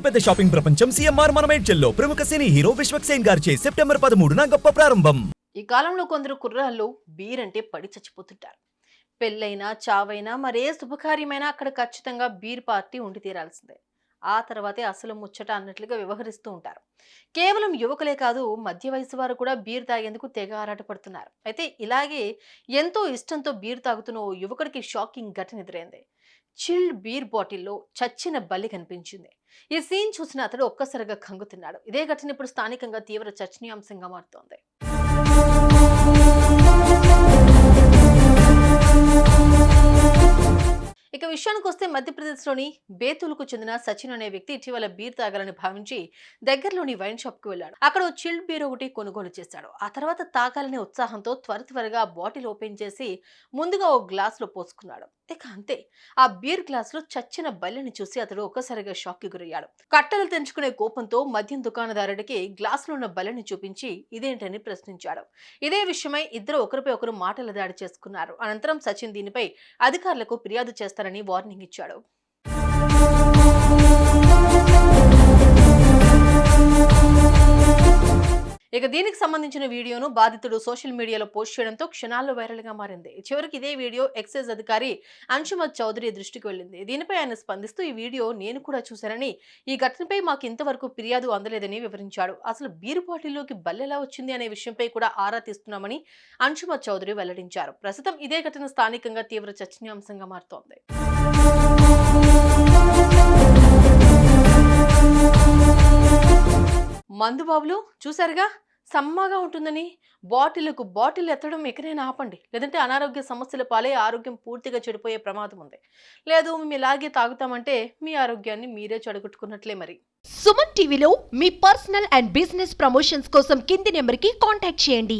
అతిపెద్ద షాపింగ్ ప్రపంచం సిఎంఆర్ మనమేడ్చల్లో ప్రముఖ సినీ హీరో విశ్వక్ సేన్ గారిచే సెప్టెంబర్ 13న గొప్ప ప్రారంభం. ఈ కాలంలో కొందరు కుర్రాళ్ళు బీర్ అంటే పడి చచ్చిపోతుంటారు. పెళ్ళైనా చావైనా మరే శుభకార్యమైనా అక్కడ ఖచ్చితంగా బీర్ పార్టీ ఉండి తీరాల్సిందే. ఆ తర్వాతే అసలు ముచ్చట అన్నట్లుగా వ్యవహరిస్తూ ఉంటారు. కేవలం యువకులే కాదు, మధ్య వయసు వారు కూడా బీర్ తాగేందుకు తెగ ఆరాటపడుతున్నారు. అయితే ఇలాగే ఎంతో ఇష్టంతో బీర్ తాగుతున్న ఓ యువకుడికి షాకింగ్ ఘటన ఎదురైంది. చిల్డ్ బీర్ బాటిల్లో చచ్చిన బల్లి కనిపించింది. ఈ సీన్ చూసిన అతడు ఒక్కసారిగా కంగుతిన్నాడు. ఇదే ఘటన ఇప్పుడు స్థానికంగా తీవ్ర చర్చనీయాంశంగా మారుతోంది. ఇక విషయానికి వస్తే మధ్యప్రదేశ్లోని బేతులకు చెందిన సచిన్ అనే వ్యక్తి ఇటీవల బీర్ తాగాలని భావించి దగ్గరలోని వైన్ షాప్ కు వెళ్ళాడు. అక్కడ ఓ చిల్డ్ బీర్ ఒకటి కొనుగోలు చేశాడు. ఆ తర్వాత తాగాలనే ఉత్సాహంతో త్వరగా బాటిల్ ఓపెన్ చేసి ముందుగా ఓ గ్లాస్ లో పోసుకున్నాడు. ఇక అంతే, ఆ బీర్ గ్లాస్ లో చచ్చిన బల్లిని చూసి అతడు ఒక్కసారిగా షాక్ కి గురయ్యాడు. కట్టలు తెంచుకునే కోపంతో మద్యం దుకాణదారుడికి గ్లాస్ లో ఉన్న బల్లిని చూపించి ఇదేంటని ప్రశ్నించాడు. ఇదే విషయమై ఇద్దరు ఒకరిపై ఒకరు మాటల దాడి చేసుకున్నారు. అనంతరం సచిన్ దీనిపై అధికారులకు ఫిర్యాదు చేస్తారని వార్నింగ్ ఇచ్చాడు. ఇక దీనికి సంబంధించిన వీడియోను బాధితుడు సోషల్ మీడియాలో పోస్ట్ చేయడంతో క్షణాల్లో వైరల్ గా మారింది. చివరికి ఇదే వీడియో ఎక్సైజ్ అధికారి అంశుమత్ చౌదరి దృష్టికి వెళ్ళింది. దీనిపై ఆయన స్పందిస్తూ ఈ వీడియో నేను కూడా చూశానని, ఈ ఘటనపై మాకు ఇంతవరకు ఫిర్యాదు అందలేదని వివరించాడు. అసలు బీరు బాటిల్లోకి బల్లెలా వచ్చింది అనే విషయంపై కూడా ఆరా తీస్తున్నామని అంశుమత్ చౌదరి వెల్లడించారు. ప్రస్తుతం ఇదే ఘటన స్థానికంగా తీవ్ర చర్చనీయాంశంగా మారుతోంది. మందుబాబులు చూసారుగా, సమ్మగా ఉంటుందని బాటిల్ ఎత్తడం ఎక్కడైనా ఆపండి, లేదంటే అనారోగ్య సమస్యల పాలే ఆరోగ్యం పూర్తిగా చెడిపోయే ప్రమాదం ఉంది. లేదు మేము ఇలాగే తాగుతామంటే మీ ఆరోగ్యాన్ని మీరే చెడగొట్టుకున్నట్లే. మరి సుమన్ టీవీలో మీ పర్సనల్ అండ్ బిజినెస్ ప్రమోషన్స్ కోసం కింది నెంబర్కి కాంటాక్ట్ చేయండి.